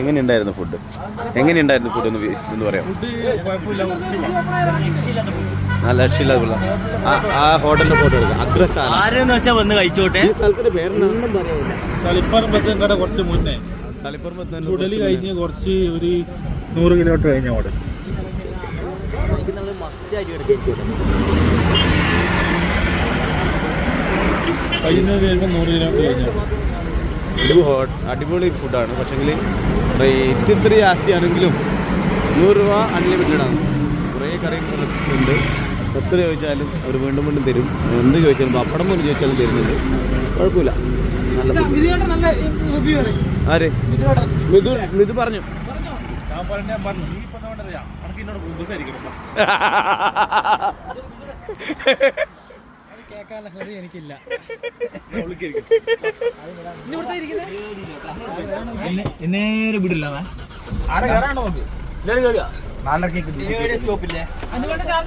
എങ്ങനെയുണ്ടായിരുന്നു ഫുഡ് എന്ന് പറയാം. നല്ല രക്ഷയില്ലാതുള്ള ആ ഹോട്ടലിന്റെ ഫോട്ടോ എടുക്കാം. അഗ്രശാല ആരെന്ന് വെച്ചാൽ വന്ന് കഴിച്ചോട്ടെ. ഈ സ്ഥലത്തിന്റെ പേരൊന്നും പറയാനില്ല. തളിപ്പറമ്പത്തേക്കട കുറച്ച് മുന്നേ ചുടലി കഴിഞ്ഞ് കുറച്ച് ഒരു 100 കിലോമീറ്റർ കഴിഞ്ഞ അവിടെ കഴിയുന്നത് വരുമ്പോൾ 100 കിലോമീറ്റർ കഴിഞ്ഞ അടിപൊളി ഫുഡാണ്. പക്ഷെങ്കിൽ റേറ്റ് ഇത്ര ജാസ്തിയാണെങ്കിലും 100 രൂപ അൺലിമിറ്റഡ് ആണ്. കുറേ കറി ഉണ്ട്. എത്ര ചോദിച്ചാലും അവർ വീണ്ടും വീണ്ടും തരും. എന്ത് ചോദിച്ചാലും പപ്പടം പോലും ചോദിച്ചാലും തരുന്നുണ്ട്. കുഴപ്പമില്ല. നല്ല ആര് മിഥു പറഞ്ഞു. എനിക്കില്ല. നേരെ വിടില്ല സ്റ്റോപ്പില്ലേ.